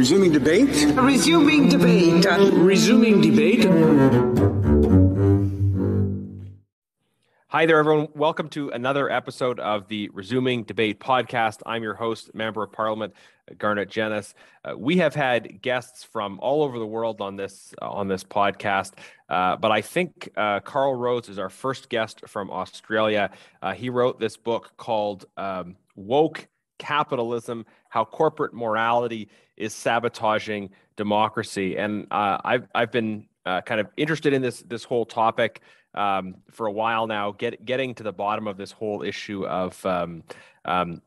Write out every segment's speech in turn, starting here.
Resuming debate? Resuming debate. Resuming debate. Hi there, everyone. Welcome to another episode of the Resuming Debate podcast. I'm your host, Member of Parliament, Garnet Jennis. We have had guests from all over the world on this podcast, but I think Carl Rhodes is our first guest from Australia. He wrote this book called Woke Capitalism: How Corporate Morality is Sabotaging Democracy. And I've been kind of interested in this whole topic for a while now, getting to the bottom of this whole issue of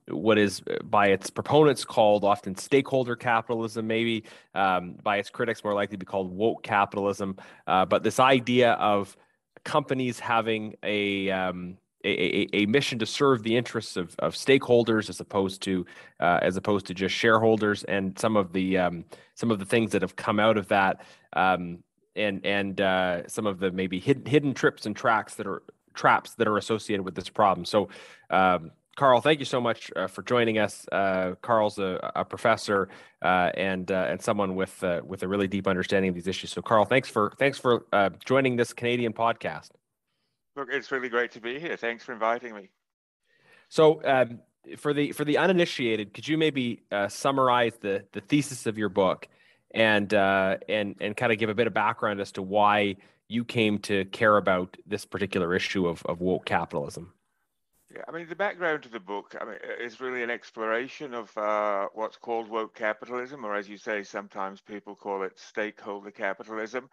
what is by its proponents called often stakeholder capitalism, maybe by its critics more likely to be called woke capitalism. But this idea of companies having a mission to serve the interests of stakeholders as opposed to just shareholders, and some of the things that have come out of that. And some of the maybe hidden trips and traps that are associated with this problem. So, Carl, thank you so much for joining us. Carl's a professor and someone with a really deep understanding of these issues. So, Carl, thanks for joining this Canadian podcast. Look, it's really great to be here. Thanks for inviting me. So, for the uninitiated, could you maybe summarize the thesis of your book? And kind of give a bit of background as to why you came to care about this particular issue of woke capitalism. Yeah, I mean, the background to the book, is really an exploration of what's called woke capitalism, or as you say, sometimes people call it stakeholder capitalism.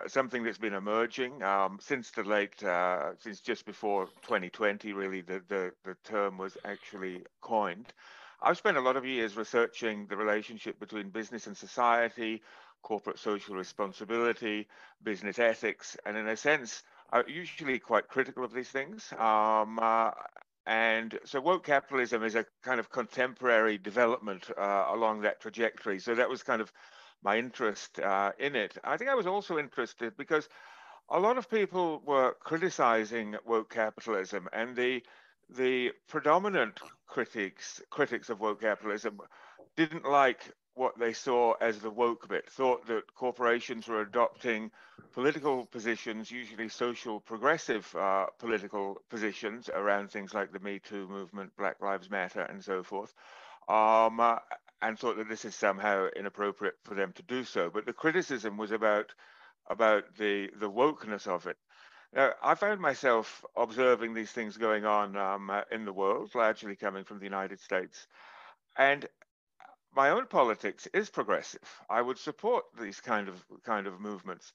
Something that's been emerging since just before 2020. Really, the term was actually coined. I've spent a lot of years researching the relationship between business and society, corporate social responsibility, business ethics, and in a sense, I'm usually quite critical of these things. And so woke capitalism is a kind of contemporary development along that trajectory. So that was kind of my interest in it. I think I was also interested because a lot of people were criticizing woke capitalism, and the predominant critics of woke capitalism didn't like what they saw as the woke bit, thought that corporations were adopting political positions, usually social progressive political positions around things like the Me Too movement, Black Lives Matter, and so forth, and thought that this is somehow inappropriate for them to do so. But the criticism was about the wokeness of it. Now, I found myself observing these things going on in the world, largely coming from the United States. And my own politics is progressive. I would support these kind of movements.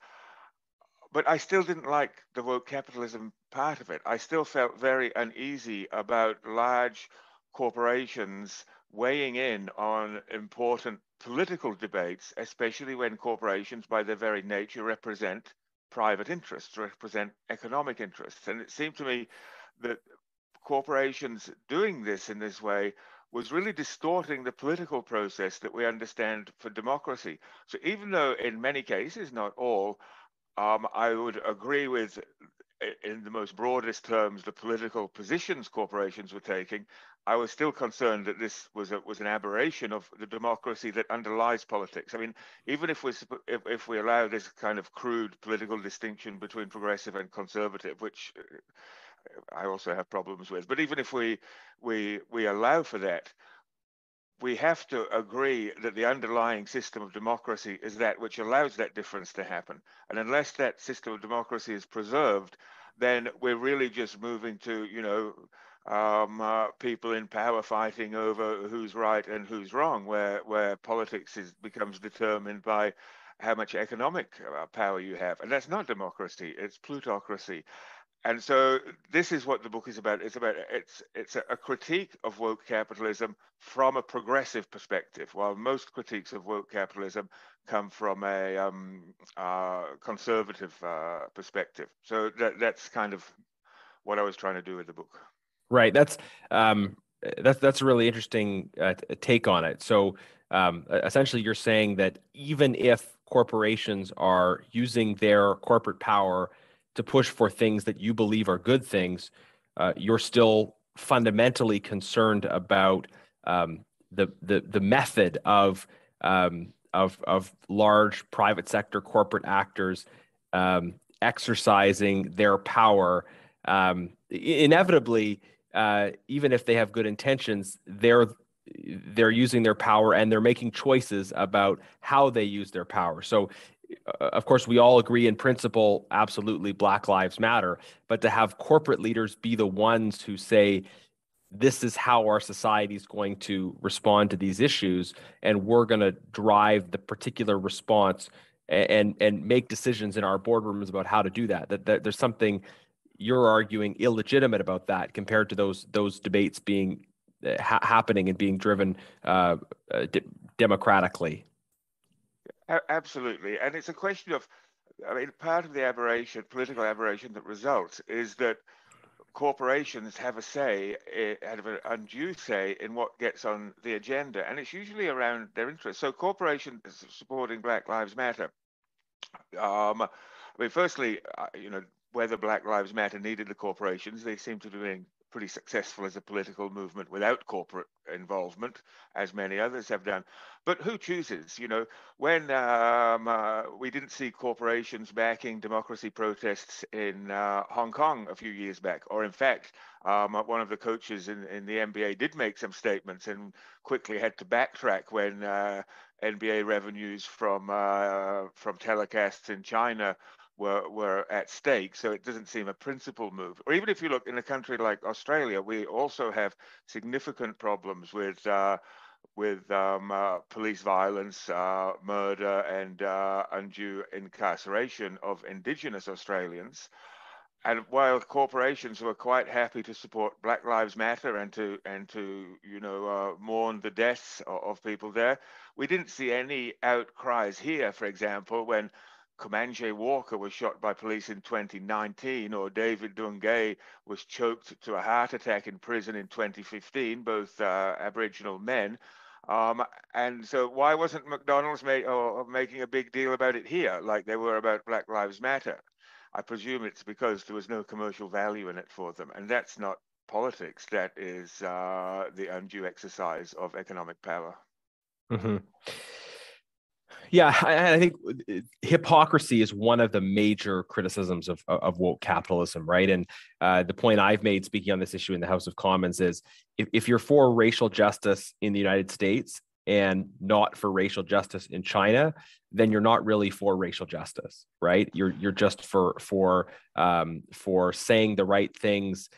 But I still didn't like the woke capitalism part of it. I still felt very uneasy about large corporations weighing in on important political debates, especially when corporations, by their very nature, represent private interests, represent economic interests. And it seemed to me that corporations doing this in this way was really distorting the political process that we understand for democracy. So even though in many cases, not all, I would agree with, in the most broadest terms, the political positions corporations were taking, I was still concerned that this was an aberration of the democracy that underlies politics. I mean, even if we allow this kind of crude political distinction between progressive and conservative, which I also have problems with, but even if we allow for that, we have to agree that the underlying system of democracy is that which allows that difference to happen. And unless that system of democracy is preserved, then we're really just moving to, people in power fighting over who's right and who's wrong, where politics becomes determined by how much economic power you have. And that's not democracy, it's plutocracy. And so this is what the book is about. It's a critique of woke capitalism from a progressive perspective, while most critiques of woke capitalism come from a conservative perspective. So that's kind of what I was trying to do with the book. Right. That's a really interesting take on it. So essentially, you're saying that even if corporations are using their corporate power to push for things that you believe are good things, you're still fundamentally concerned about the method of of large private sector corporate actors exercising their power. Inevitably, even if they have good intentions, they're using their power and they're making choices about how they use their power. So, of course, we all agree in principle, absolutely, Black Lives Matter. But to have corporate leaders be the ones who say, this is how our society is going to respond to these issues, and we're going to drive the particular response and make decisions in our boardrooms about how to do that. That there's something you're arguing illegitimate about that compared to those debates being happening and being driven democratically. Absolutely. And it's a question of, I mean, part of the aberration, political aberration that results is that corporations have a say, have an undue say in what gets on the agenda. And it's usually around their interests. So corporations supporting Black Lives Matter. I mean, firstly, whether Black Lives Matter needed the corporations, they seem to be doing pretty successful as a political movement without corporate involvement, as many others have done. But who chooses? When we didn't see corporations backing democracy protests in Hong Kong a few years back, or in fact, one of the coaches in the NBA did make some statements and quickly had to backtrack when NBA revenues from telecasts in China were at stake. So it doesn't seem a principal move. Or even if you look in a country like Australia, we also have significant problems with police violence, murder, and undue incarceration of Indigenous Australians. And while corporations were quite happy to support Black Lives Matter and to mourn the deaths of people there, we didn't see any outcries here. For example, when Comanche Walker was shot by police in 2019, or David Dungay was choked to a heart attack in prison in 2015, both Aboriginal men. And so why wasn't McDonald's making a big deal about it here, like they were about Black Lives Matter? I presume it's because there was no commercial value in it for them. And that's not politics. That is the undue exercise of economic power. Mm-hmm. Yeah, I think hypocrisy is one of the major criticisms of woke capitalism, right? And the point I've made speaking on this issue in the House of Commons is if you're for racial justice in the United States and not for racial justice in China, then you're not really for racial justice, right? You're just for saying the right things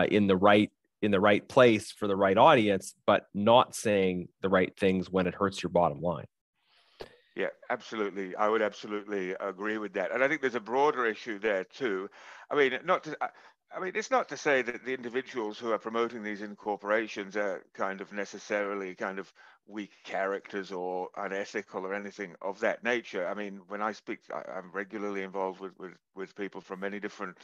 in the right place for the right audience, but not saying the right things when it hurts your bottom line. Yeah, absolutely. I would absolutely agree with that. And I think there's a broader issue there too. I mean, it's not to say that the individuals who are promoting these incorporations are kind of necessarily kind of weak characters or unethical or anything of that nature. I mean, when I speak, I'm regularly involved with people from many different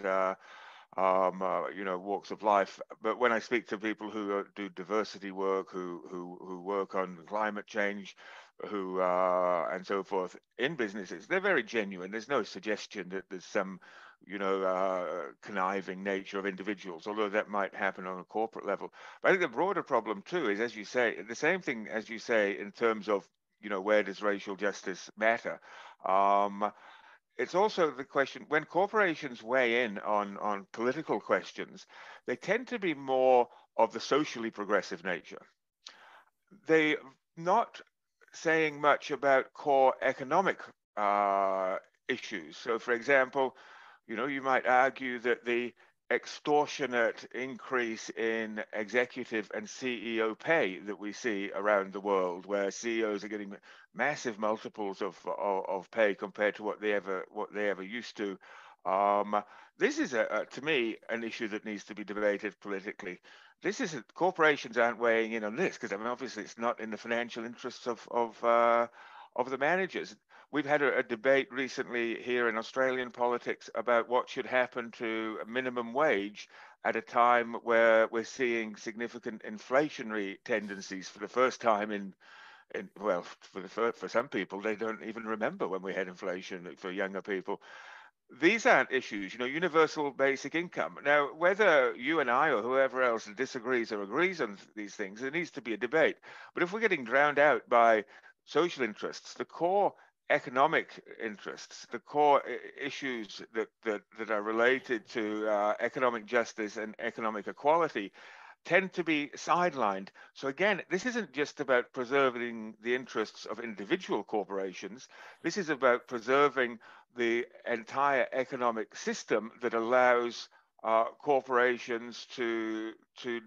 walks of life. But when I speak to people who do diversity work, who work on climate change, who and so forth in businesses, they're very genuine. There's no suggestion that there's some conniving nature of individuals, although that might happen on a corporate level. But I think the broader problem too is, as you say, the same thing as you say in terms of where does racial justice matter. It's also the question, when corporations weigh in on political questions, they tend to be more of the socially progressive nature. They're not saying much about core economic issues. So, for example, you might argue that the extortionate increase in executive and CEO pay that we see around the world, where CEOs are getting massive multiples of pay compared to what they ever used to. This is to me an issue that needs to be debated politically. Corporations aren't weighing in on this because obviously it's not in the financial interests of the managers. We've had a debate recently here in Australian politics about what should happen to a minimum wage at a time where we're seeing significant inflationary tendencies for the first time for some people, they don't even remember when we had inflation. For younger people, these aren't issues, universal basic income. Now, whether you and I or whoever else disagrees or agrees on these things, there needs to be a debate. But if we're getting drowned out by social interests, the core economic interests, the core issues that are related to economic justice and economic equality tend to be sidelined. So again, this isn't just about preserving the interests of individual corporations. This is about preserving the entire economic system that allows corporations to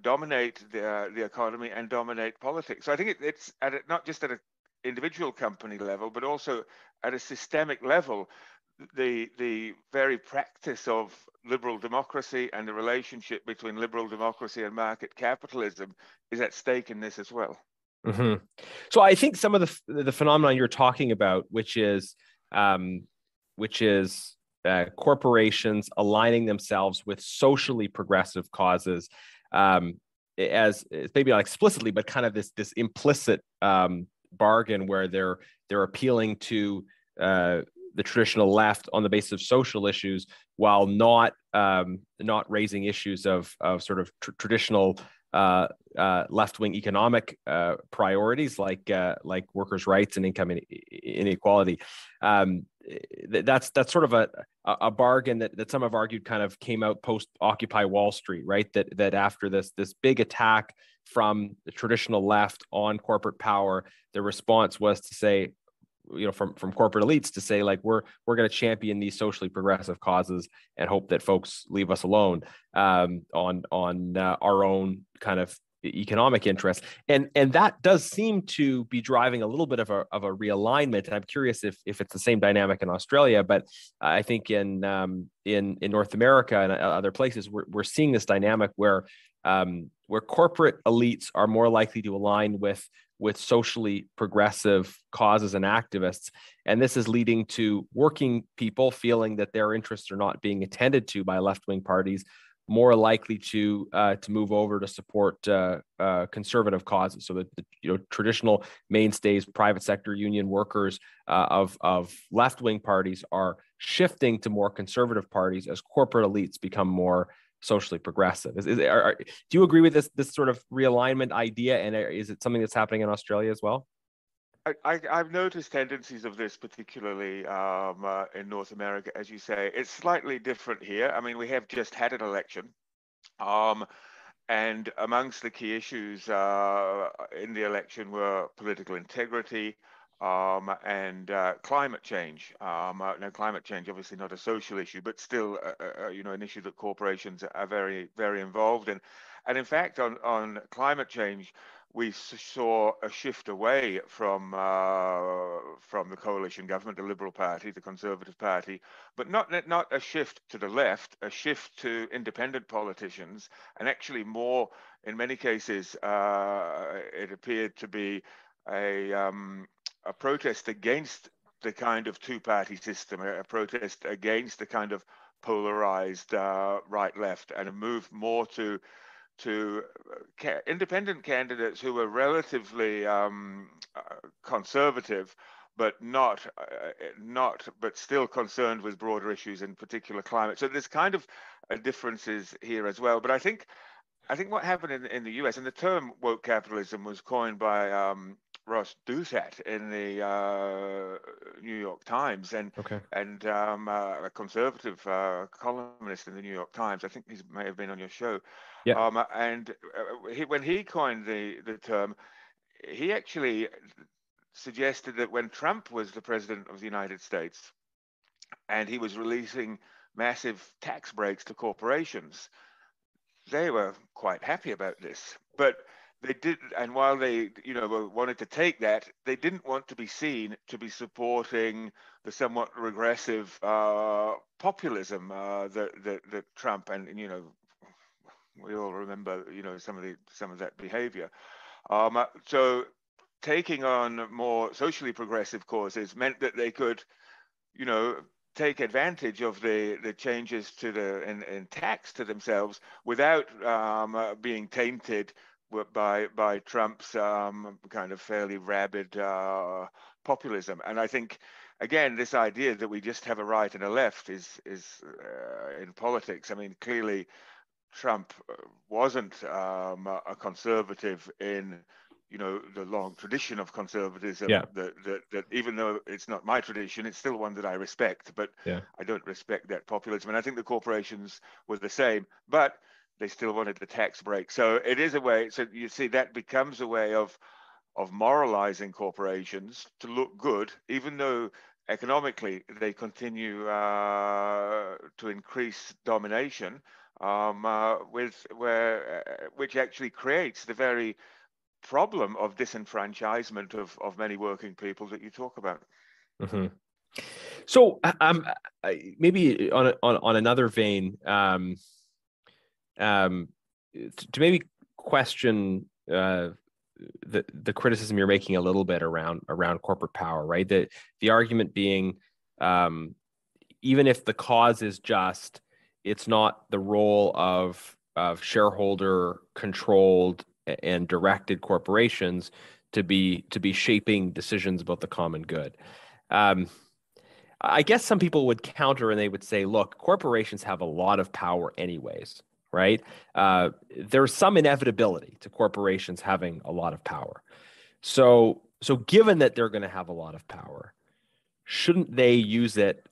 dominate the economy and dominate politics. So I think it's not just at an individual company level, but also at a systemic level. The very practice of liberal democracy and the relationship between liberal democracy and market capitalism is at stake in this as well. Mm-hmm. So I think some of the phenomenon you're talking about, which is corporations aligning themselves with socially progressive causes, as maybe not explicitly, but kind of this implicit bargain where they're appealing to the traditional left on the basis of social issues, while not raising issues of sort of traditional left-wing economic priorities like workers' rights and income inequality. That's sort of a bargain that some have argued kind of came out post Occupy Wall Street, right? That after this big attack from the traditional left on corporate power, the response was to say, from corporate elites, to say, like, we're going to champion these socially progressive causes and hope that folks leave us alone on our own kind of economic interests, and that does seem to be driving a little bit of a realignment. And I'm curious if it's the same dynamic in Australia, but I think in North America and other places we're seeing this dynamic where corporate elites are more likely to align with socially progressive causes and activists. And this is leading to working people feeling that their interests are not being attended to by left-wing parties, more likely to move over to support conservative causes. So that the traditional mainstays, private sector union workers of left-wing parties are shifting to more conservative parties as corporate elites become more socially progressive. Do you agree with this sort of realignment idea? And is it something that's happening in Australia as well? I've noticed tendencies of this, particularly in North America, as you say. It's slightly different here. I mean, we have just had an election, and amongst the key issues in the election were political integrity and climate change. Now, climate change, obviously not a social issue, but still, an issue that corporations are very, very involved in. And in fact, on climate change, we saw a shift away from the coalition government, the Liberal Party, the Conservative Party, but not a shift to the left, a shift to independent politicians, and actually more, in many cases, it appeared to be a protest against the kind of two-party system, a protest against the kind of polarized right-left, and a move more to independent candidates who were relatively conservative, but but still concerned with broader issues, in particular climate. So there's kind of differences here as well. But I think what happened in the US, and the term woke capitalism was coined by Ross Douthat in the New York Times, and a conservative columnist in the New York Times. I think he may have been on your show. Yeah. When he coined the term, he actually suggested that when Trump was the president of the United States and he was releasing massive tax breaks to corporations, they were quite happy about this. But they did, and while they, wanted to take that, they didn't want to be seen to be supporting the somewhat regressive populism that Trump and we all remember, some of that behavior. So taking on more socially progressive causes meant that they could, take advantage of the changes to in tax to themselves without being tainted by Trump's kind of fairly rabid populism. And I think, again, this idea that we just have a right and a left is in politics. I mean, clearly Trump wasn't a conservative in the long tradition of conservatism. Yeah. That even though it's not my tradition, it's still one that I respect. But Yeah. I don't respect that populism. And I think the corporations were the same, but they still wanted the tax break. So it is a way. So you see, that becomes a way of moralizing corporations to look good, even though economically they continue to increase domination, which actually creates the very problem of disenfranchisement of many working people that you talk about. Mm-hmm. So maybe on another vein, to maybe question the criticism you're making a little bit around corporate power, right? The argument being, even if the cause is just, it's not the role of shareholder controlled and directed corporations to be shaping decisions about the common good. I guess some people would counter and they would say, look, corporations have a lot of power anyways, right? There's some inevitability to corporations having a lot of power. So given that they're going to have a lot of power, shouldn't they use it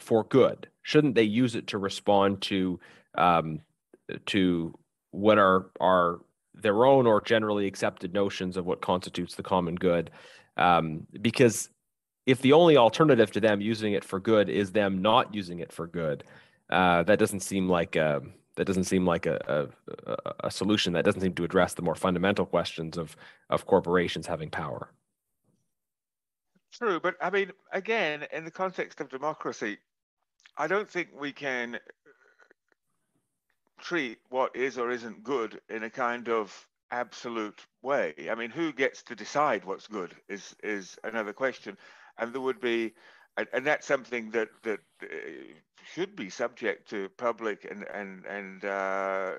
for good? Shouldn't they use it to respond to what are their own or generally accepted notions of what constitutes the common good? Because if the only alternative to them using it for good is them not using it for good, that doesn't seem like a solution. That doesn't seem to address the more fundamental questions of corporations having power. True, but I mean, again, in the context of democracy, I don't think we can treat what is or isn't good in a kind of absolute way. I mean, who gets to decide what's good is another question, and there would be, and that's something that should be subject to public and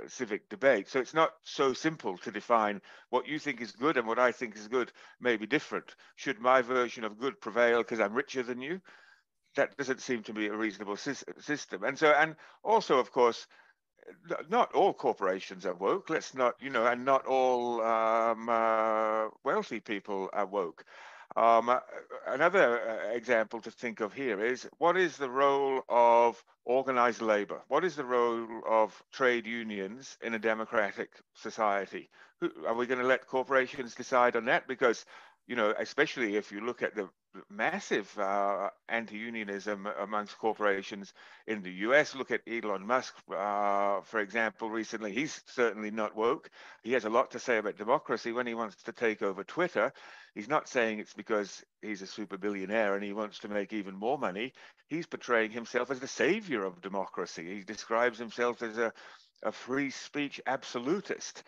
civic debate. So it's not so simple to define what you think is good and what I think is good may be different. Should my version of good prevail because I'm richer than you? That doesn't seem to be a reasonable system. And also, of course, not all corporations are woke. Let's not, and not all wealthy people are woke. Another example to think of here is, what is the role of organized labor? What is the role of trade unions in a democratic society? Are we going to let corporations decide on that? Because, especially if you look at the massive anti-unionism amongst corporations in the US. Look at Elon Musk, for example, recently. He's certainly not woke. He has a lot to say about democracy. When he wants to take over Twitter, he's not saying it's because he's a super billionaire and he wants to make even more money. He's portraying himself as the savior of democracy. He describes himself as a free speech absolutist.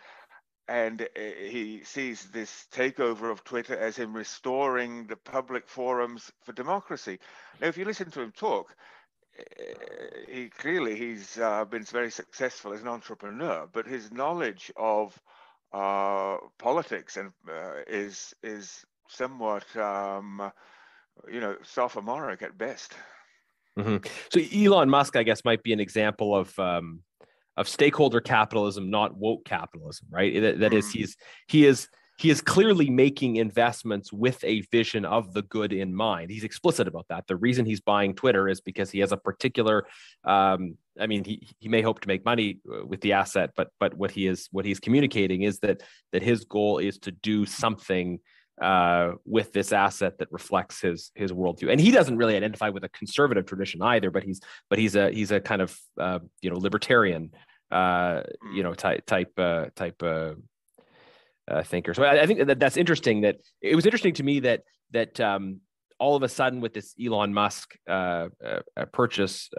And he sees this takeover of Twitter as him restoring the public forums for democracy. Now, if you listen to him talk, he's been very successful as an entrepreneur, but his knowledge of politics and is somewhat sophomoric at best. Mm-hmm. So Elon Musk, I guess, might be an example of stakeholder capitalism, not woke capitalism, right? That is, he is clearly making investments with a vision of the good in mind. He's explicit about that. The reason he's buying Twitter is because he has a particular. He may hope to make money with the asset, but what he's communicating is that his goal is to do something with this asset that reflects his worldview. And he doesn't really identify with a conservative tradition either, but he's a kind of libertarian type thinker. So I think that's interesting. That it was interesting to me that all of a sudden with this Elon Musk purchase,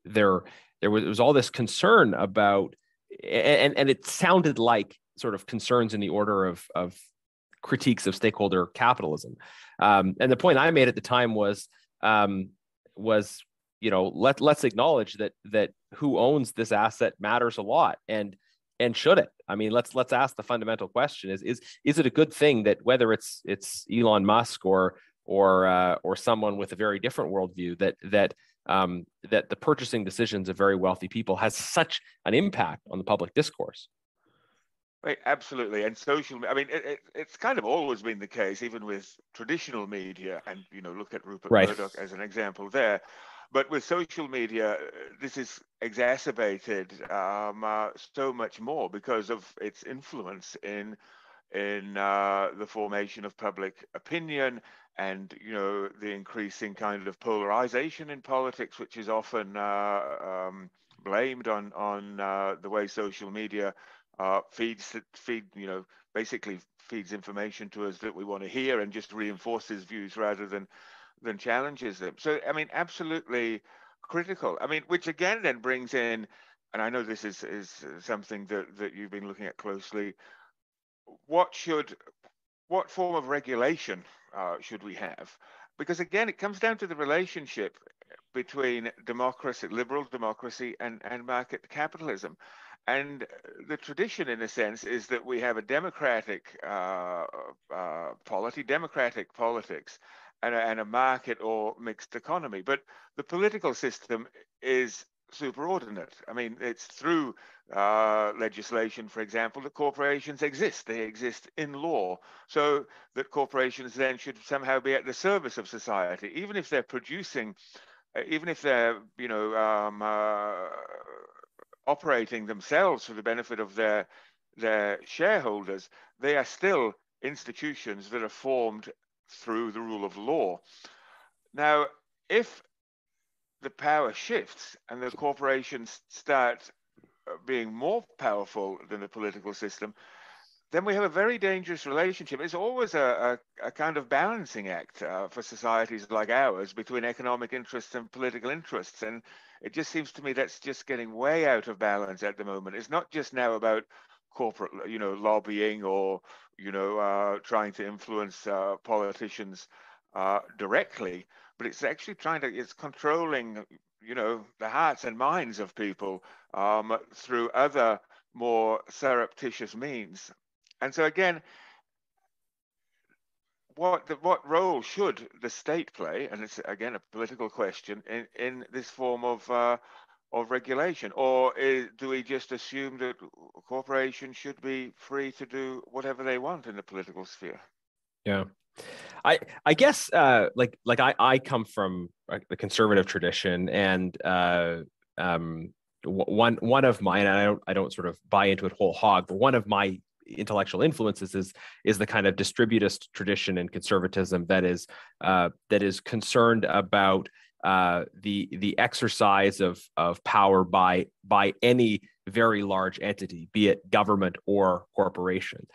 there was all this concern about, and it sounded like sort of concerns in the order of critiques of stakeholder capitalism. And the point I made at the time was let's acknowledge that who owns this asset matters a lot, and should it? I mean, let's ask the fundamental question: is it a good thing that whether it's Elon Musk or someone with a very different worldview, that the purchasing decisions of very wealthy people has such an impact on the public discourse? Right, absolutely. And I mean, it's kind of always been the case, even with traditional media, and, look at Rupert Right. Murdoch as an example there. But with social media, this is exacerbated so much more because of its influence in the formation of public opinion, and the increasing kind of polarization in politics, which is often blamed on the way social media basically feeds information to us that we want to hear, and just reinforces views rather than challenges them. So I mean, absolutely critical. I mean, which again then brings in, and I know this is something that you've been looking at closely. What form of regulation should we have? Because again, it comes down to the relationship between democracy, liberal democracy, and market capitalism. And the tradition, in a sense, is that we have a democratic democratic politics, and a market or mixed economy. But the political system is superordinate. I mean, it's through legislation, for example, that corporations exist. They exist in law, so that corporations then should somehow be at the service of society, even if they're producing, even if they're, operating themselves for the benefit of their shareholders. They are still institutions that are formed through the rule of law. Now, if the power shifts and the corporations start being more powerful than the political system, then we have a very dangerous relationship. It's always a kind of balancing act for societies like ours between economic interests and political interests. And it just seems to me that's just getting way out of balance at the moment. It's not just now about corporate, lobbying, or, trying to influence politicians directly, but it's actually it's controlling, the hearts and minds of people through other more surreptitious means. And so again, what role should the state play? And it's again a political question in this form of regulation, or do we just assume that corporations should be free to do whatever they want in the political sphere? Yeah. I guess I come from the conservative tradition, and one of mine, and I don't sort of buy into it whole hog, but one of my intellectual influences is the kind of distributist tradition and conservatism that is concerned about the exercise of power by any very large entity, be it government or corporation.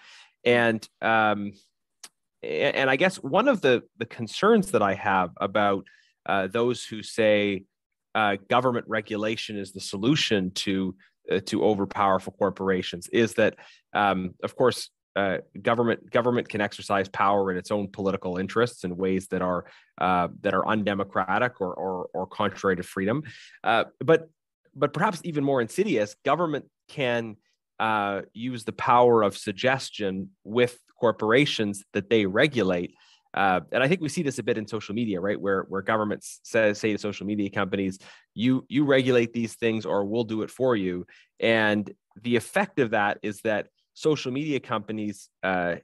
And I guess one of the concerns that I have about those who say government regulation is the solution to overpowerful corporations is that, of course, government can exercise power in its own political interests in ways that are undemocratic or contrary to freedom. But perhaps even more insidious, government can use the power of suggestion with corporations that they regulate. And I think we see this a bit in social media, right? Where governments say to social media companies, you regulate these things or we'll do it for you. And the effect of that is that social media companies are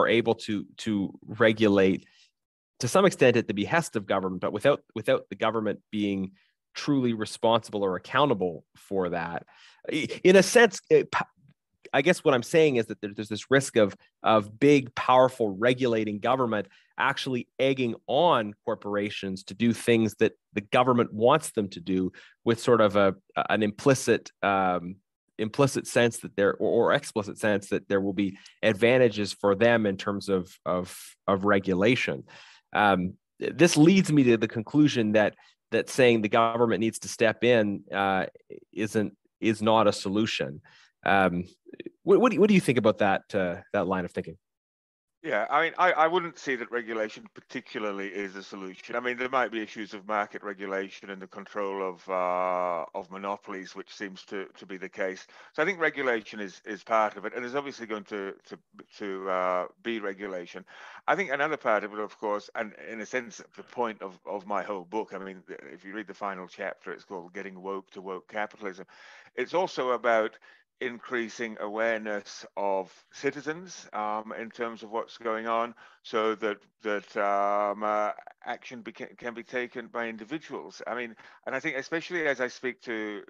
able to regulate to some extent at the behest of government, but without the government being truly responsible or accountable for that. In a sense, I guess what I'm saying is that there's this risk of big, powerful regulating government actually egging on corporations to do things that the government wants them to do, with sort of an implicit sense that or explicit sense that there will be advantages for them in terms of regulation. This leads me to the conclusion that saying the government needs to step in is not a solution. What do you think about that line of thinking? Yeah, I mean, I wouldn't say that regulation particularly is a solution. I mean, there might be issues of market regulation and the control of monopolies, which seems to be the case. So I think regulation is part of it, and there's obviously going to be regulation. I think another part of it, of course, and in a sense, the point of my whole book. I mean, if you read the final chapter, it's called "Getting Woke to Woke Capitalism." It's also about increasing awareness of citizens in terms of what's going on, so that action can be taken by individuals. I mean, and I think especially as I speak to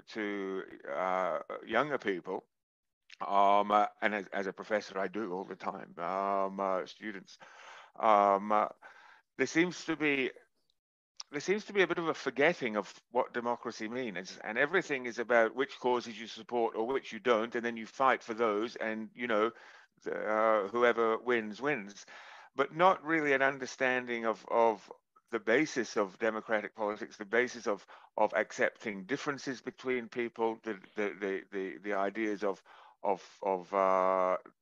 younger people, and as a professor, I do all the time, students. There seems to be a bit of a forgetting of what democracy means, and everything is about which causes you support or which you don't, and then you fight for those, and whoever wins, but not really an understanding of the basis of democratic politics, the basis of accepting differences between people, the ideas of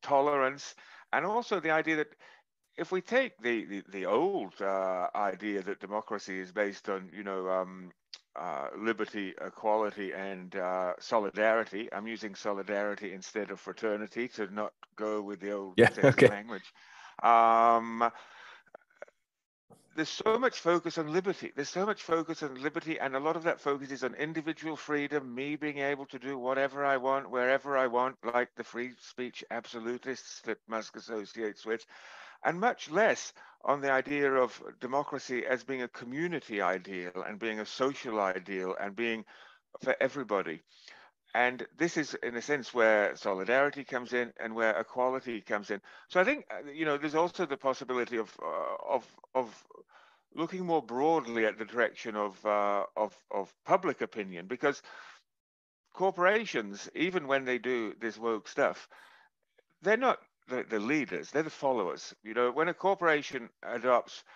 tolerance, and also the idea that if we take the old idea that democracy is based on liberty, equality, and solidarity. I'm using solidarity instead of fraternity to not go with the old sexy language. There's so much focus on liberty. And a lot of that focus is on individual freedom, me being able to do whatever I want, wherever I want, like the free speech absolutists that Musk associates with, and much less on the idea of democracy as being a community ideal and being a social ideal and being for everybody. And this is, in a sense, where solidarity comes in and where equality comes in. So I think, there's also the possibility of looking more broadly at the direction of public opinion, because corporations, even when they do this woke stuff, they're not the leaders, they're the followers. When a corporation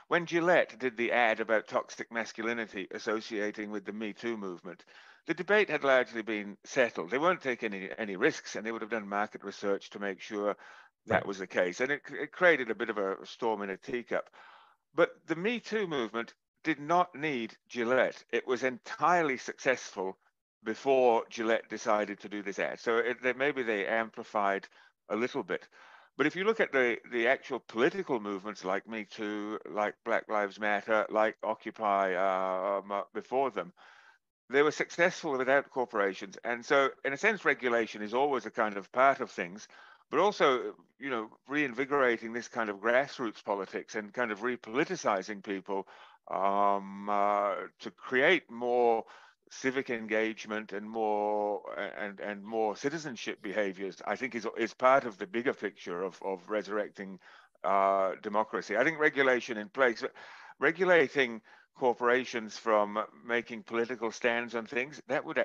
when Gillette did the ad about toxic masculinity associating with the Me Too movement, the debate had largely been settled. They won't take any risks, and they would have done market research to make sure that was the case. And it created a bit of a storm in a teacup. But the Me Too movement did not need Gillette. It was entirely successful before Gillette decided to do this ad. So maybe they amplified a little bit. But if you look at the actual political movements like Me Too, like Black Lives Matter, like Occupy before them, they were successful without corporations. And so, in a sense, regulation is always a kind of part of things, but also, reinvigorating this kind of grassroots politics and kind of repoliticizing people to create more civic engagement and more citizenship behaviors, I think is part of the bigger picture of resurrecting democracy. I think regulation in place, regulating corporations from making political stands on things, that would,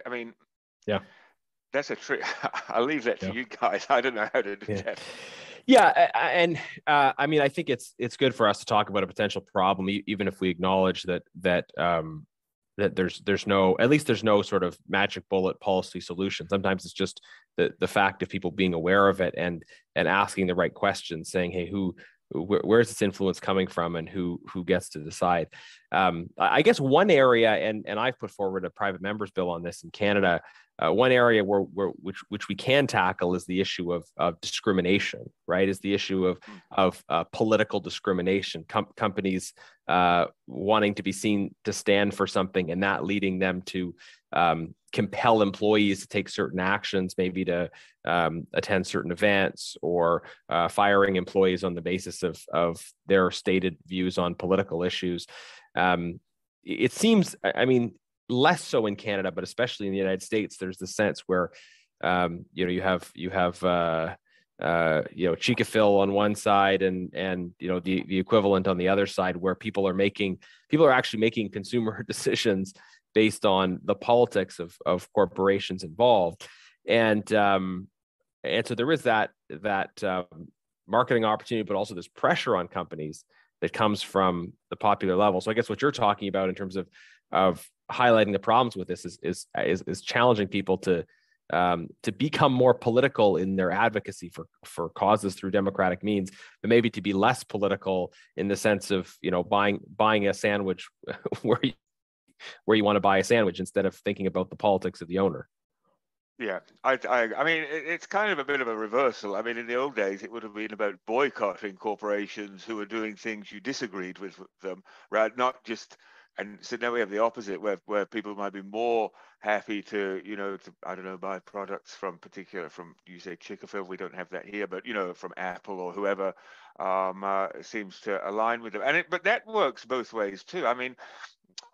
that's a trick. I'll leave that to you guys. I don't know how to do that. Yeah, and I think it's good for us to talk about a potential problem, even if we acknowledge that there's no sort of magic bullet policy solution. Sometimes it's just the fact of people being aware of it and asking the right questions, saying, hey, where's this influence coming from, and who gets to decide? I guess one area, and I've put forward a private members bill on this in Canada. One area which we can tackle is the issue of discrimination, right? Is the issue of political discrimination, companies wanting to be seen to stand for something, and that leading them to compel employees to take certain actions, maybe to attend certain events, or firing employees on the basis of their stated views on political issues. It seems, less so in Canada, but especially in the United States, there's the sense where, you have Chica-Phil on one side and the equivalent on the other side, where people are actually making consumer decisions based on the politics of corporations involved. And so there is that marketing opportunity, but also this pressure on companies that comes from the popular level. So I guess what you're talking about in terms of highlighting the problems with this is challenging people to become more political in their advocacy for causes through democratic means, but maybe to be less political in the sense of buying a sandwich where you want to buy a sandwich, instead of thinking about the politics of the owner. Yeah, I mean, it's kind of a bit of a reversal. I mean, in the old days, it would have been about boycotting corporations who were doing things you disagreed with them, right? Not just, and so now we have the opposite, where people might be more happy to, I don't know, buy products from you say Chick-fil-A, we don't have that here, but from Apple or whoever seems to align with them, but that works both ways too. I mean,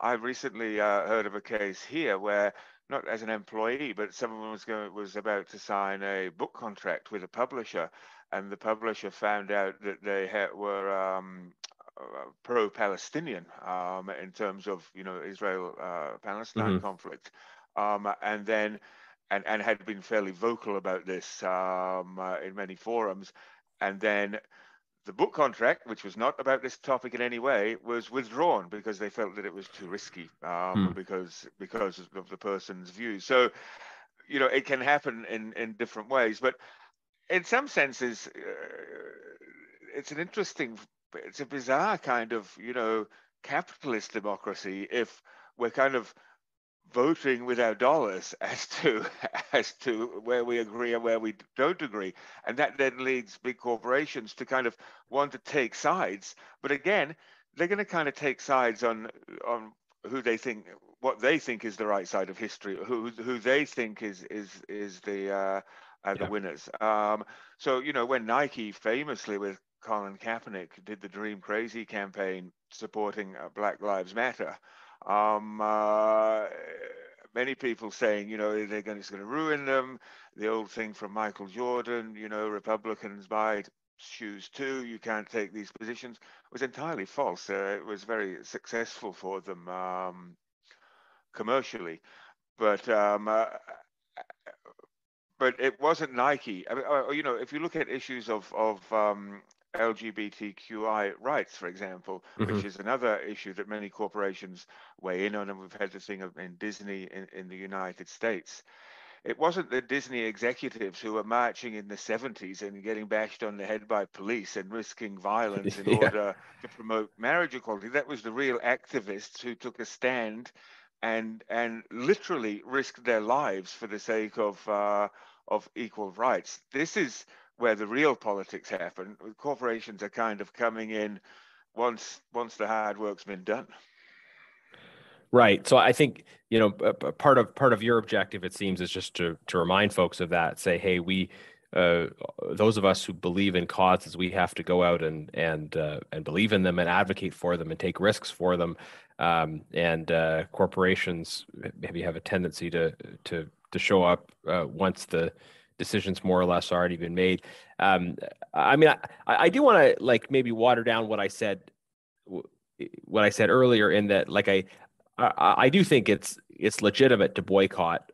I recently heard of a case here where, not as an employee, but someone was about to sign a book contract with a publisher, and the publisher found out that they were pro-Palestinian in terms of Israel-Palestine Hmm. conflict, and then and had been fairly vocal about this in many forums, and then the book contract, which was not about this topic in any way, was withdrawn because they felt that it was too risky because of the person's views. So, it can happen in different ways, but in some senses, it's an interesting, it's a bizarre kind of, capitalist democracy if we're kind of voting with our dollars as to where we agree and where we don't agree, and that then leads big corporations to kind of want to take sides. But again, they're going to kind of take sides on who they think, what they think is the right side of history, who they think is the Yeah. winners. So when Nike famously with Colin Kaepernick did the Dream Crazy campaign supporting Black Lives Matter, um, uh, many people saying, it's going to ruin them. The old thing from Michael Jordan, Republicans buy shoes too. You can't take these positions, was entirely false. It was very successful for them commercially, but it wasn't Nike. I mean, if you look at issues of LGBTQI rights, for example, Hmm. which is another issue that many corporations weigh in on, and we've had the thing in Disney in the United States. It wasn't the Disney executives who were marching in the 70s and getting bashed on the head by police and risking violence in Yeah. order to promote marriage equality. That was the real activists who took a stand and literally risked their lives for the sake of equal rights. This is where the real politics happen. Corporations are kind of coming in once the hard work's been done. Right. So I think, part of your objective, it seems, is just to remind folks of that. Say, hey, uh, those of us who believe in causes, we have to go out and believe in them and advocate for them and take risks for them. And corporations maybe have a tendency to show up once the decision's more or less already been made. Um, I mean, I do want to maybe water down what I said earlier, in that I do think it's legitimate to boycott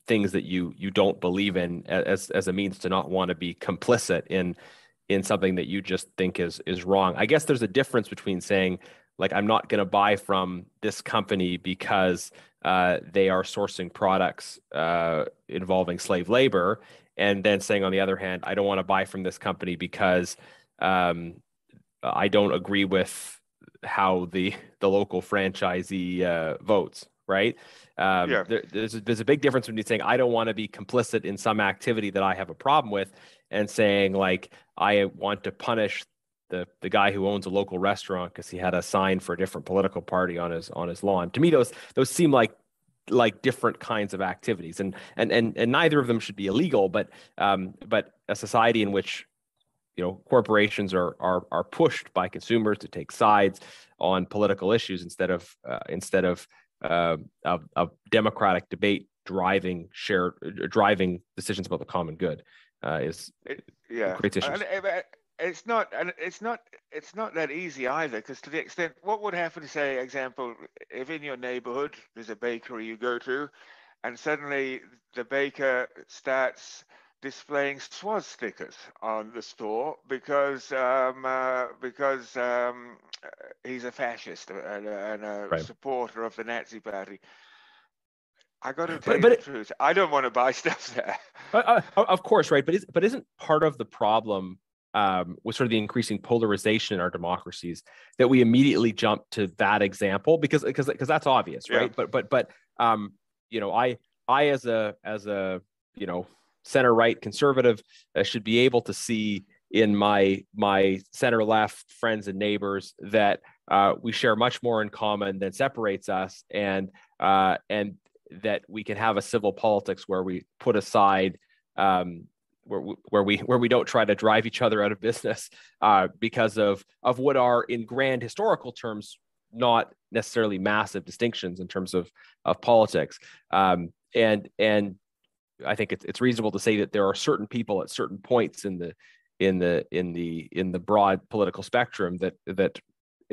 things that you don't believe in as a means to not want to be complicit in something that you just think is wrong. I guess there's a difference between saying, I'm not going to buy from this company because they are sourcing products involving slave labor, and then saying, on the other hand, I don't want to buy from this company because um, I don't agree with how the local franchisee votes, right? Yeah. There's a big difference between saying I don't want to be complicit in some activity that I have a problem with, and saying I want to punish the guy who owns a local restaurant because he had a sign for a different political party on his lawn. To me, those seem like different kinds of activities, and neither of them should be illegal, but a society in which corporations are pushed by consumers to take sides on political issues instead of democratic debate driving decisions about the common good is Yeah. creates issues. It's not that easy either, because to the extent, what would happen, say, example, if in your neighborhood there's a bakery you go to, and suddenly the baker starts displaying swastikas on the store because he's a fascist and a Right. supporter of the Nazi Party. I got to tell But you the but truth. I don't want to buy stuff there. of course, right? But isn't part of the problem with sort of the increasing polarization in our democracies that we immediately jump to that example because that's obvious, Yeah. right? But um, you know, I as a center right conservative should be able to see in my center left friends and neighbors that we share much more in common than separates us, and that we can have a civil politics where we put aside where we don't try to drive each other out of business because of what are, in grand historical terms, not necessarily massive distinctions in terms of politics. And I think it's reasonable to say that there are certain people at certain points in the broad political spectrum that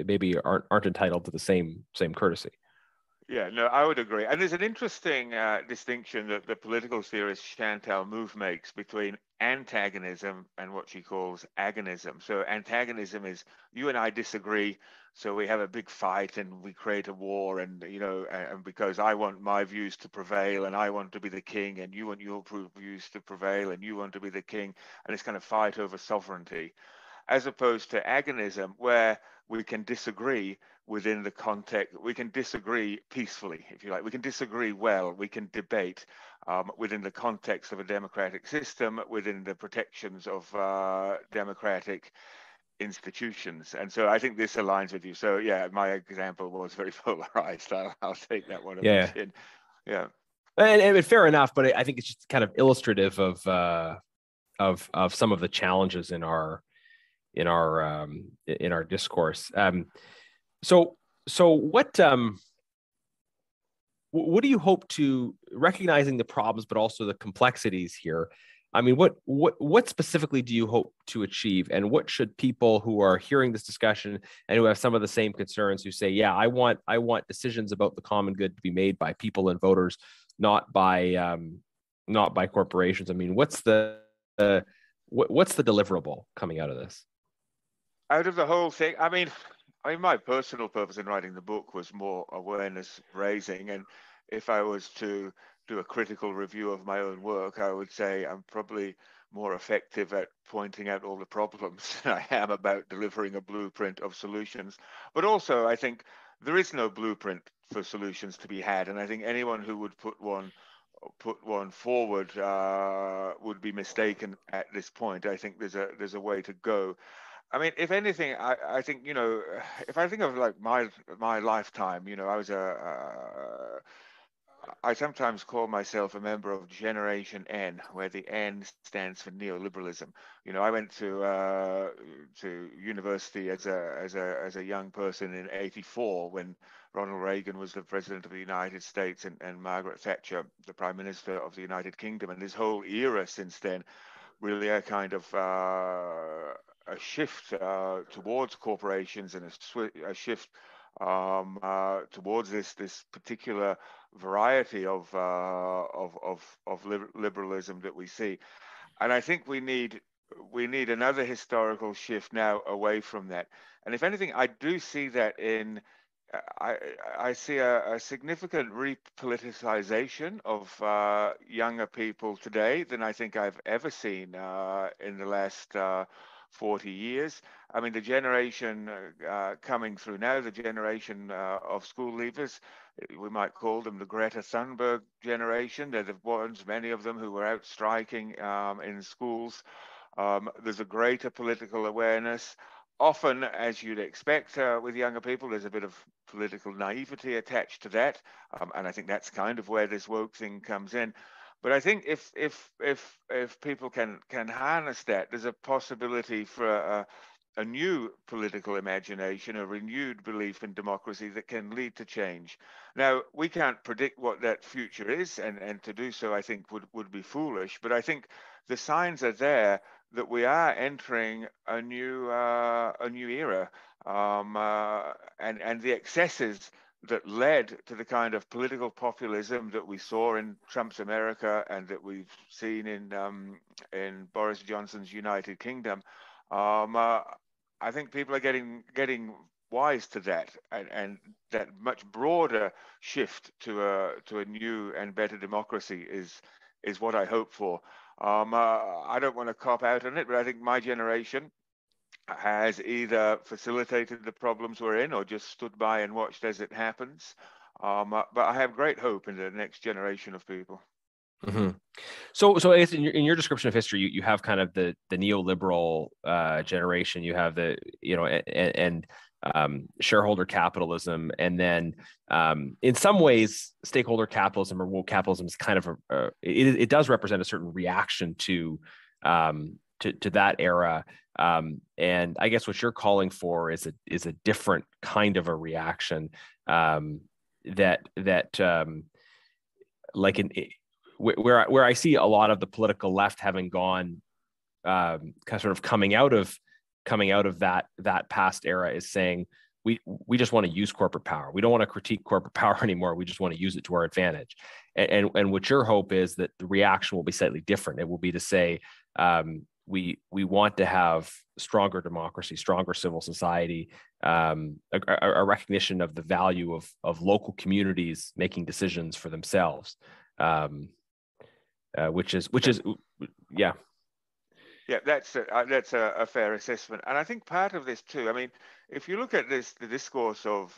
maybe aren't entitled to the same courtesy. Yeah, no, I would agree. And there's an interesting distinction that the political theorist Chantal Mouffe makes between antagonism and what she calls agonism. So antagonism is you and I disagree, so we have a big fight and we create a war, and and because I want my views to prevail and I want to be the king, and you want your views to prevail and you want to be the king, and it's kind of fight over sovereignty, as opposed to agonism, where we can disagree within the context, we can disagree peacefully, if you like, we can disagree well, we can debate within the context of a democratic system, within the protections of democratic institutions. And so I think this aligns with you. So yeah, my example was very polarized. I'll take that one on the chin. Yeah. And fair enough, but I think it's just kind of illustrative of some of the challenges in our discourse. So what do you hope to, recognizing the problems but also the complexities here? I mean, what specifically do you hope to achieve, and what should people who are hearing this discussion and who have some of the same concerns, who say, yeah, I want decisions about the common good to be made by people and voters, not by corporations? I mean, what's the deliverable coming out of this? Out of the whole thing, I mean, my personal purpose in writing the book was more awareness raising. And if I was to do a critical review of my own work, I would say I'm probably more effective at pointing out all the problems than I am about delivering a blueprint of solutions. But also, I think there is no blueprint for solutions to be had. And I think anyone who would put one forward would be mistaken at this point. I think there's a way to go. I mean, if anything, I think, if I think of like my lifetime, I sometimes call myself a member of Generation N, where the N stands for neoliberalism. I went to university as a young person in '84 when Ronald Reagan was the president of the United States and Margaret Thatcher the prime minister of the United Kingdom, and this whole era since then really a kind of a shift towards corporations and a shift towards this particular variety of liberalism that we see. And I think we need another historical shift now away from that. And if anything, I do see that in I see a significant repoliticization of younger people today than I think I've ever seen in the last 40 years. I mean, the generation coming through now, the generation of school leavers, we might call them the Greta Thunberg generation. They're the ones, many of them, who were out striking in schools. There's a greater political awareness. Often, as you'd expect with younger people, there's a bit of political naivety attached to that, and I think that's kind of where this woke thing comes in. But I think if people can harness that, there's a possibility for a new political imagination, a renewed belief in democracy that can lead to change. Now, we can't predict what that future is, and to do so, I think, would be foolish. But I think the signs are there that we are entering a new era, and the excesses that led to the kind of political populism that we saw in Trump's America and that we've seen in Boris Johnson's United Kingdom. I think people are getting wise to that, and that much broader shift to a new and better democracy is what I hope for. I don't want to cop out on it, but I think my generation has either facilitated the problems we're in or just stood by and watched as it happens. But I have great hope in the next generation of people. Mm-hmm. So I guess in your description of history, you have kind of the neoliberal generation. You have the and shareholder capitalism, and then in some ways, stakeholder capitalism or woke capitalism is kind of it does represent a certain reaction to that era. And I guess what you're calling for is a different kind of a reaction that like in where I see a lot of the political left having gone kind of sort of coming out of that past era is saying we just want to use corporate power. We don't want to critique corporate power anymore. We just want to use it to our advantage. And what your hope is that the reaction will be slightly different. It will be to say we want to have stronger democracy, stronger civil society, a recognition of the value of local communities making decisions for themselves. Which is yeah. Yeah, that's a fair assessment, and I think part of this too. I mean, if you look at the discourse of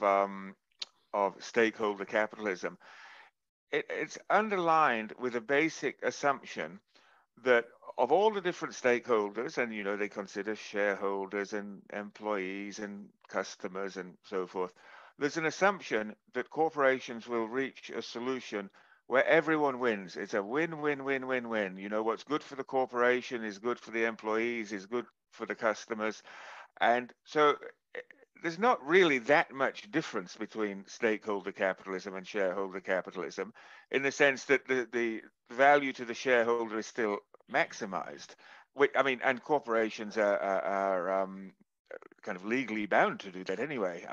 stakeholder capitalism, it's underlined with a basic assumption that of all the different stakeholders, and they consider shareholders and employees and customers and so forth, there's an assumption that corporations will reach a solution where everyone wins. It's a win-win-win-win-win. What's good for the corporation is good for the employees, is good for the customers. And so there's not really that much difference between stakeholder capitalism and shareholder capitalism, in the sense that the value to the shareholder is still maximized. I mean, and corporations are kind of legally bound to do that anyway.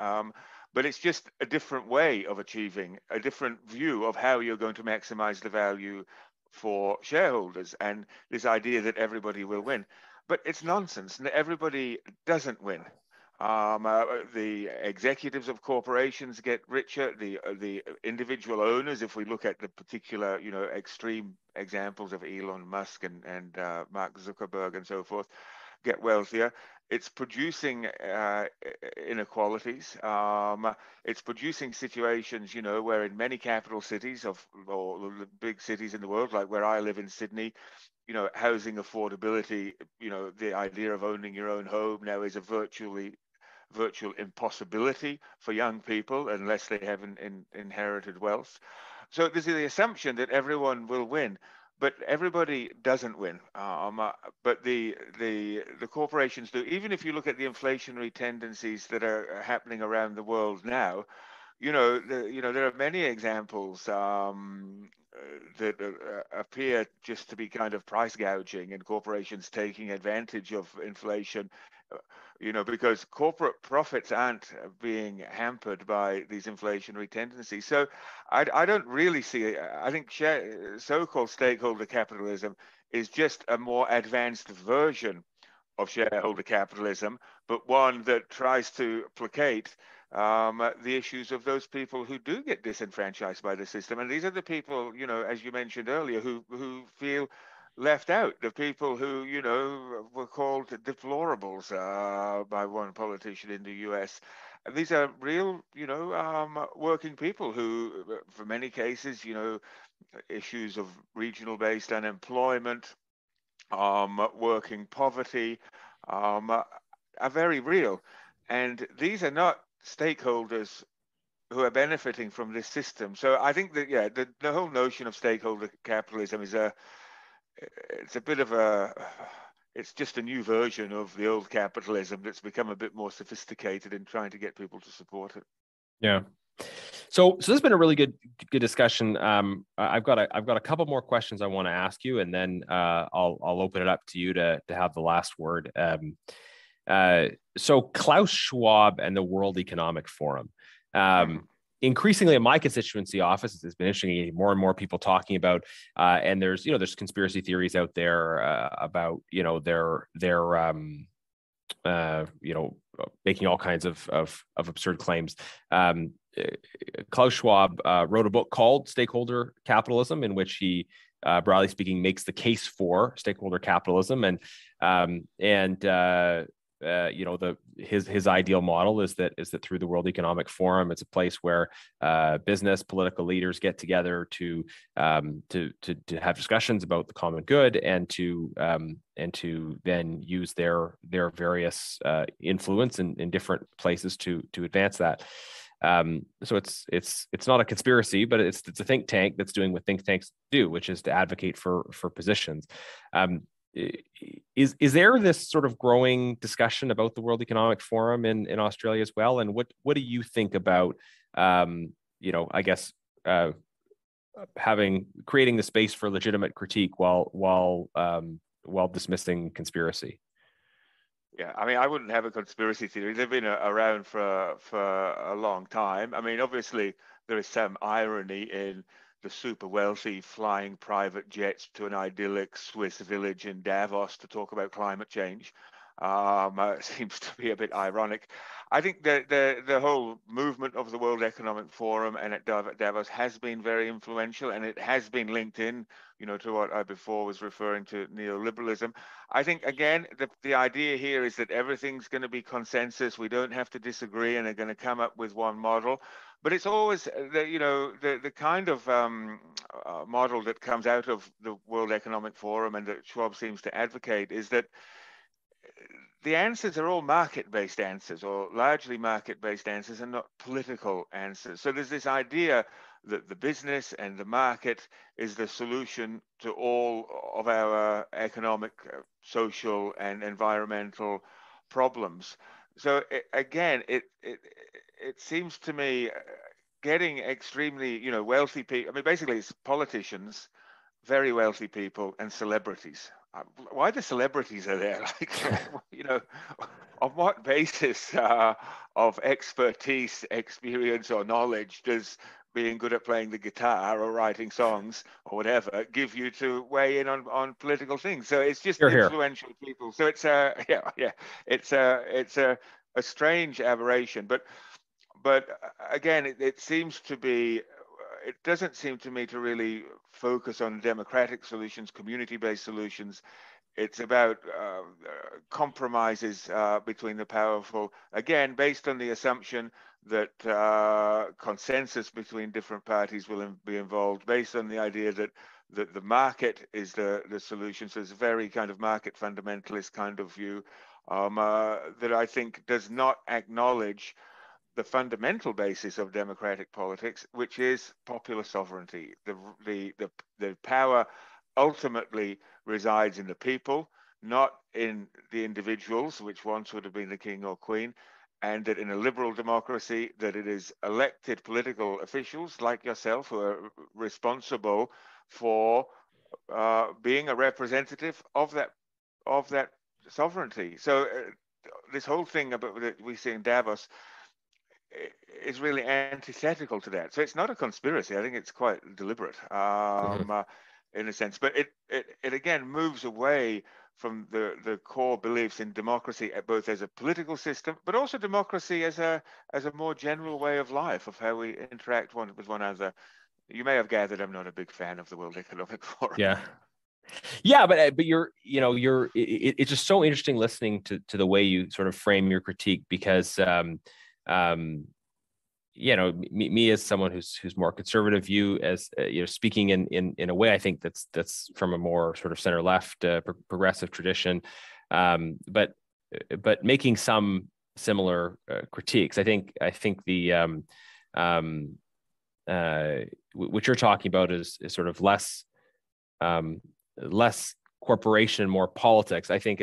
But it's just a different way of achieving a different view of how you're going to maximize the value for shareholders, and this idea that everybody will win. But it's nonsense. Everybody doesn't win. The executives of corporations get richer. The individual owners, if we look at the particular, extreme examples of Elon Musk and Mark Zuckerberg and so forth, get wealthier. It's producing inequalities. It's producing situations, where in many capital cities or the big cities in the world, like where I live in Sydney, housing affordability, the idea of owning your own home now is a virtual impossibility for young people unless they have inherited wealth. So there's the assumption that everyone will win, but everybody doesn't win. But the corporations do. Even if you look at the inflationary tendencies that are happening around the world now, there are many examples that appear just to be kind of price gouging and corporations taking advantage of inflation. Because corporate profits aren't being hampered by these inflationary tendencies. So I don't really see it. I think so-called stakeholder capitalism is just a more advanced version of shareholder capitalism, but one that tries to placate the issues of those people who do get disenfranchised by the system. And these are the people, as you mentioned earlier, who feel left out, the people who, were called deplorables by one politician in the US. And these are real, working people who, for many cases, issues of regional-based unemployment, working poverty, are very real. And these are not stakeholders who are benefiting from this system. So I think that, the whole notion of stakeholder capitalism is it's just a new version of the old capitalism that's become a bit more sophisticated in trying to get people to support it. Yeah. So this has been a really good discussion. I've got a couple more questions I want to ask you, and then I'll open it up to you to have the last word. So Klaus Schwab and the World Economic Forum. Increasingly in my constituency office, it's been interesting, more and more people talking about, and there's conspiracy theories out there about, they're making all kinds of absurd claims. Klaus Schwab wrote a book called Stakeholder Capitalism, in which he, broadly speaking, makes the case for stakeholder capitalism. And his ideal model is that through the World Economic Forum, it's a place where business, political leaders get together to have discussions about the common good and to then use their various influence in different places to advance that. So it's not a conspiracy, but it's a think tank that's doing what think tanks do, which is to advocate for positions. Is there this sort of growing discussion about the World Economic Forum in Australia as well? And what do you think about I guess creating the space for legitimate critique while dismissing conspiracy? Yeah, I mean, I wouldn't have a conspiracy theory. They've been around for a long time. I mean, obviously, there is some irony in the super wealthy flying private jets to an idyllic Swiss village in Davos to talk about climate change. It seems to be a bit ironic. I think the whole movement of the World Economic Forum and at Davos has been very influential, and it has been linked in, to what I before was referring to neoliberalism. I think, again, the idea here is that everything's going to be consensus. We don't have to disagree, and they're going to come up with one model. But it's always the kind of model that comes out of the World Economic Forum and that Schwab seems to advocate is that the answers are all market-based answers, or largely market-based answers, and not political answers. So there's this idea that the business and the market is the solution to all of our economic, social, and environmental problems. So it seems to me getting extremely, wealthy people. I mean, basically, it's politicians, very wealthy people, and celebrities. Why the celebrities are there? On what basis of expertise, experience, or knowledge does being good at playing the guitar or writing songs or whatever give you to weigh in on political things? So it's just influential people. So it's it's a strange aberration. But again, it seems to be. It doesn't seem to me to really focus on democratic solutions, community-based solutions. It's about compromises between the powerful, again, based on the assumption that consensus between different parties will be involved, based on the idea that the market is the solution. So it's a very kind of market fundamentalist kind of view that I think does not acknowledge the fundamental basis of democratic politics, which is popular sovereignty. The power ultimately resides in the people, not in the individuals, which once would have been the king or queen, and that in a liberal democracy, that it is elected political officials like yourself who are responsible for being a representative of that sovereignty. So this whole thing about that we see in Davos is really antithetical to that. So it's not a conspiracy. I think it's quite deliberate in a sense. But it again moves away from the core beliefs in democracy, both as a political system, but also democracy as a more general way of life, of how we interact with one another. You may have gathered I'm not a big fan of the World Economic Forum. Yeah, but it's just so interesting listening to the way you sort of frame your critique, because me as someone who's more conservative view, as speaking in a way, I think that's from a more sort of center left progressive tradition, but making some similar critiques. I think the what you're talking about is sort of less corporation and more politics. I think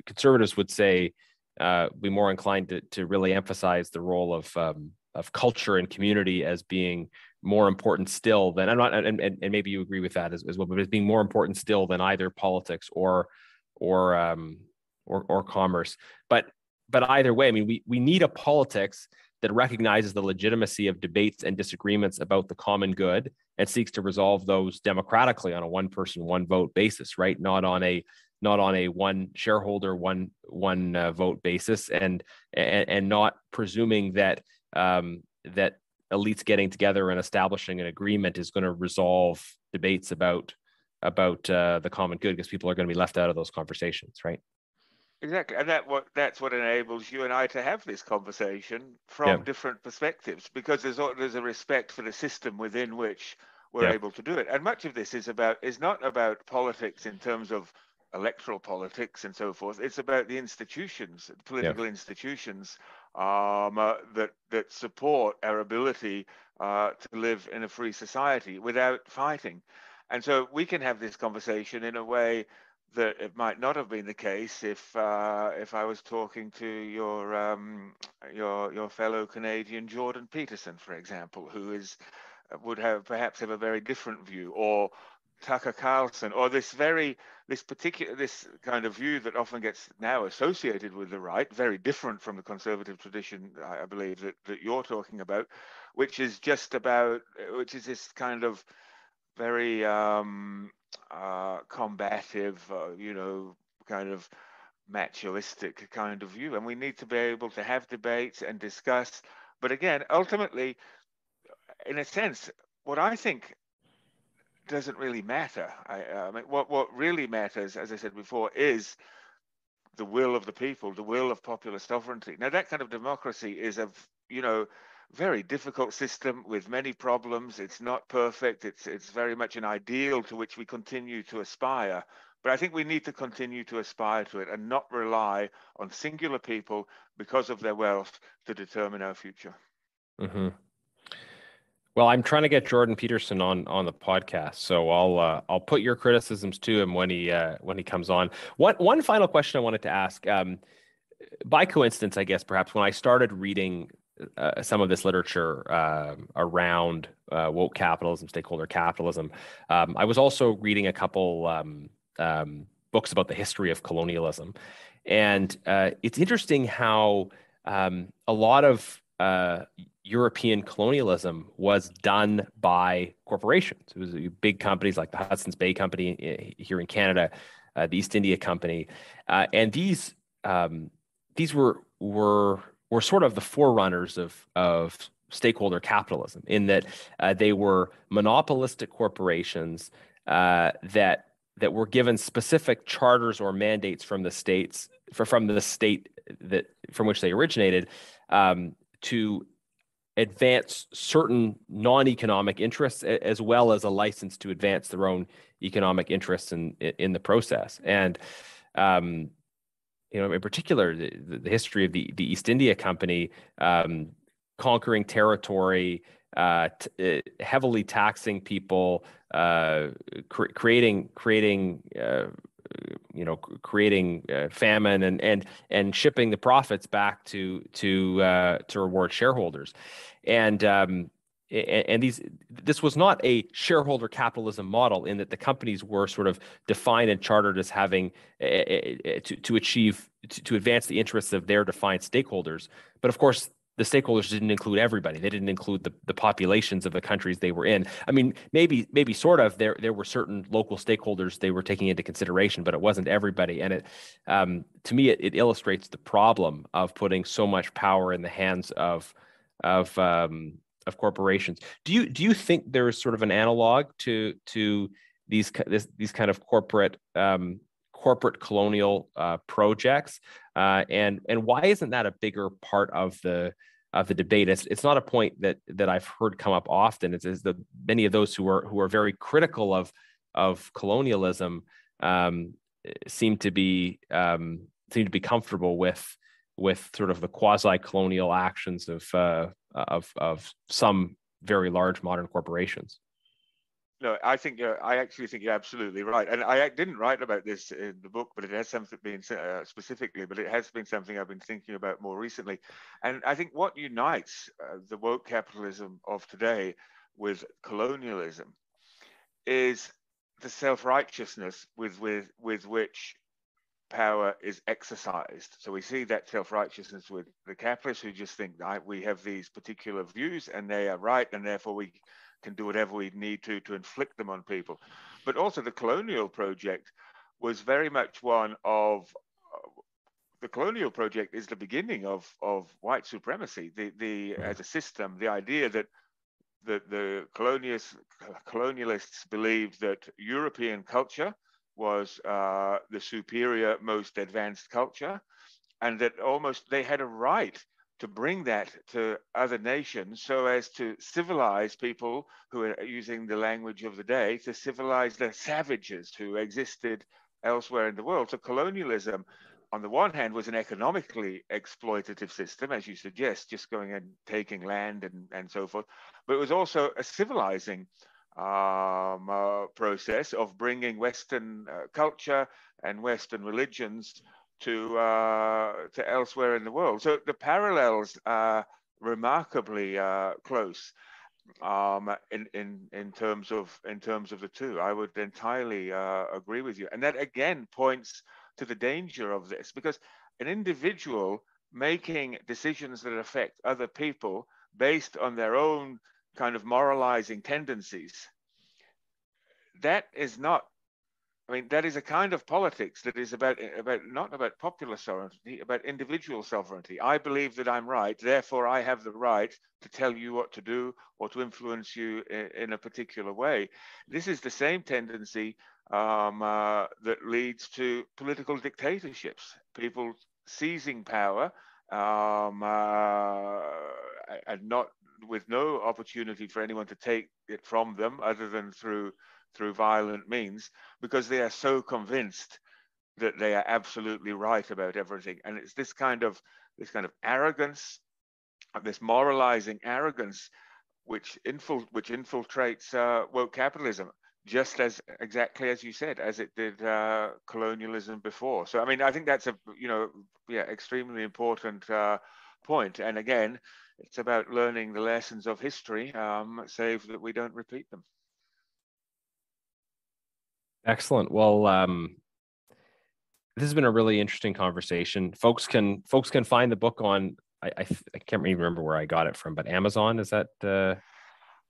conservatives would say be more inclined to really emphasize the role of culture and community as being more important still than, and maybe you agree with that as well, but as being more important still than either politics or commerce. But either way, I mean, we need a politics that recognizes the legitimacy of debates and disagreements about the common good and seeks to resolve those democratically on a one person, one vote basis, right? Not on a one shareholder, one vote basis, and not presuming that that elites getting together and establishing an agreement is going to resolve debates about the common good, because people are going to be left out of those conversations, right? Exactly, and that's what enables you and I to have this conversation Yeah, from different perspectives, because there's a respect for the system within which we're yeah, able to do it. And much of this is not about politics in terms of electoral politics and so forth. It's about the institutions, the yeah. political institutions, that support our ability to live in a free society without fighting. And so we can have this conversation in a way that it might not have been the case if I was talking to your fellow Canadian Jordan Peterson, for example, who is would have perhaps have a very different view, or Tucker Carlson, or this kind of view that often gets now associated with the right, very different from the conservative tradition, I believe that you're talking about, which is this kind of very combative, kind of machoistic kind of view. And we need to be able to have debates and discuss. But again, ultimately, in a sense, what I think doesn't really matter. I mean, what really matters, as I said before, is the will of the people, the will of popular sovereignty. Now, that kind of democracy is very difficult system with many problems. It's not perfect. It's very much an ideal to which we continue to aspire. But I think we need to continue to aspire to it and not rely on singular people because of their wealth to determine our future. Hmm. Well, I'm trying to get Jordan Peterson on the podcast, so I'll put your criticisms to him when he comes on. One final question I wanted to ask, by coincidence, I guess perhaps when I started reading some of this literature around woke capitalism, stakeholder capitalism, I was also reading a couple books about the history of colonialism, and it's interesting how a lot of European colonialism was done by corporations. It was big companies like the Hudson's Bay Company here in Canada, the East India Company, and these were sort of the forerunners of stakeholder capitalism in that they were monopolistic corporations that were given specific charters or mandates from the states from the state that from which they originated, to advance certain non-economic interests, as well as a license to advance their own economic interests in the process. And in particular, the history of the East India Company, conquering territory, heavily taxing people, creating famine, and shipping the profits back to reward shareholders. And this was not a shareholder capitalism model, in that the companies were sort of defined and chartered as having to advance the interests of their defined stakeholders. But of course, the stakeholders didn't include everybody. They didn't include the populations of the countries they were in. I mean, maybe sort of there were certain local stakeholders they were taking into consideration, but it wasn't everybody. And to me, it illustrates the problem of putting so much power in the hands of corporations. Do you think there is sort of an analog to these kind of corporate colonial projects, and why isn't that a bigger part of the debate? It's not a point that I've heard come up often. It's the many of those who are very critical of colonialism seem to be comfortable with sort of the quasi-colonial actions of some very large modern corporations. No, I actually think you're absolutely right, and I didn't write about this in the book, but it has something been specifically, but it has been something I've been thinking about more recently. And I think what unites the woke capitalism of today with colonialism is the self-righteousness with which power is exercised. So we see that self-righteousness with the capitalists, who just think we have these particular views and they are right, and therefore we can do whatever we need to inflict them on people. But also the colonial project was very much one of the colonial project is the beginning of white supremacy, as a system, the idea that the colonialists believed that European culture was the superior, most advanced culture, and that almost they had a right to bring that to other nations so as to civilize people who are using the language of the day, to civilize the savages who existed elsewhere in the world. So colonialism, on the one hand, was an economically exploitative system, as you suggest, just going and taking land and so forth. But it was also a civilizing process of bringing Western culture and Western religions to elsewhere in the world. So the parallels are remarkably close in terms of the two. I would entirely agree with you, and that again points to the danger of this, because an individual making decisions that affect other people based on their own kind of moralizing tendencies, that is not, I mean, that is a kind of politics that is about not about popular sovereignty, about individual sovereignty. I believe that I'm right, therefore I have the right to tell you what to do or to influence you in a particular way. This is the same tendency that leads to political dictatorships, people seizing power and not with no opportunity for anyone to take it from them other than through violent means, because they are so convinced that they are absolutely right about everything. And it's this kind of arrogance, this moralizing arrogance, which infiltrates woke capitalism, just as exactly as you said, as it did colonialism before. So I mean, I think that's a extremely important point. And again, it's about learning the lessons of history, save that we don't repeat them. Excellent. Well, this has been a really interesting conversation. Folks can find the book on, I can't even remember where I got it from, but Amazon, is that?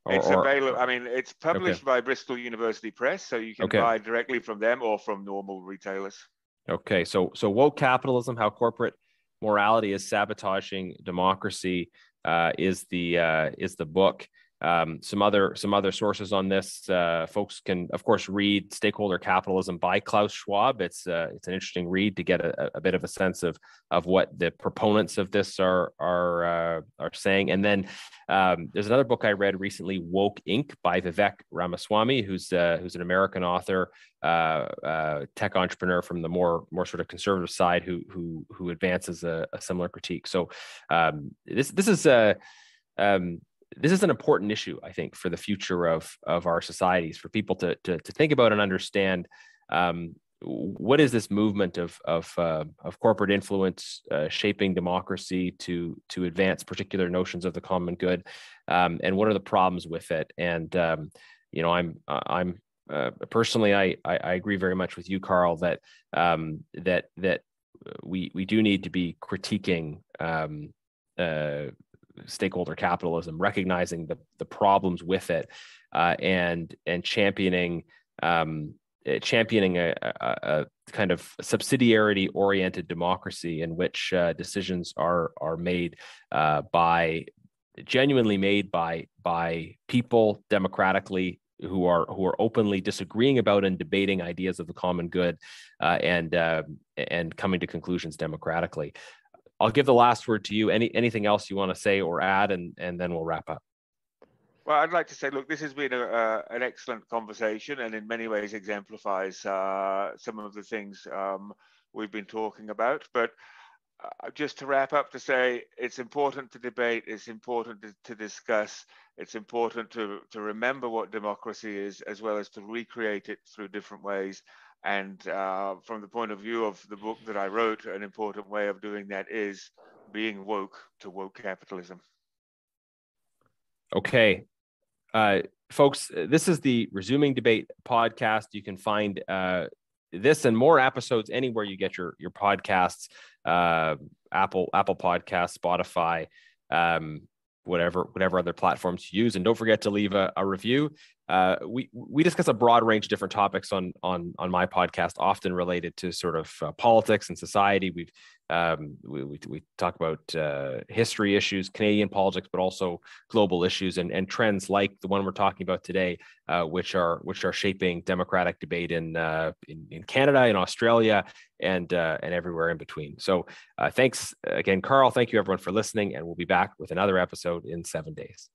It's available. I mean, it's published by Bristol University Press, so you can buy directly from them or from normal retailers. Okay, so Woke Capitalism: How Corporate Morality is Sabotaging Democracy is the book. Some other sources on this. Folks can, of course, read Stakeholder Capitalism by Klaus Schwab. It's an interesting read to get a bit of a sense of what the proponents of this are saying. And then there's another book I read recently, Woke Inc. by Vivek Ramaswamy, who's an American author, tech entrepreneur from the more sort of conservative side, who advances a similar critique. So this is an important issue, I think, for the future of our societies, for people to think about and understand what is this movement of corporate influence shaping democracy to advance particular notions of the common good, and what are the problems with it. And I'm personally, I agree very much with you, Carl, that we do need to be critiquing stakeholder capitalism, recognizing the problems with it, and championing a kind of subsidiarity oriented democracy in which decisions are made genuinely made by people democratically, who are openly disagreeing about and debating ideas of the common good, and coming to conclusions democratically. I'll give the last word to you. Anything else you want to say or add, and then we'll wrap up. Well, I'd like to say, look, this has been an excellent conversation, and in many ways exemplifies some of the things we've been talking about. But just to wrap up, to say it's important to debate, it's important to discuss, it's important to remember what democracy is, as well as to recreate it through different ways. And from the point of view of the book that I wrote, an important way of doing that is being woke to woke capitalism. Okay. Folks, this is the Resuming Debate podcast. You can find this and more episodes anywhere you get your podcasts, Apple Podcasts, Spotify, whatever other platforms you use. And don't forget to leave a review. We discuss a broad range of different topics on my podcast, often related to sort of politics and society. We talk about history issues, Canadian politics, but also global issues and trends like the one we're talking about today, which are shaping democratic debate in Canada, in Australia, and everywhere in between. So thanks again, Carl. Thank you everyone for listening, and we'll be back with another episode in 7 days.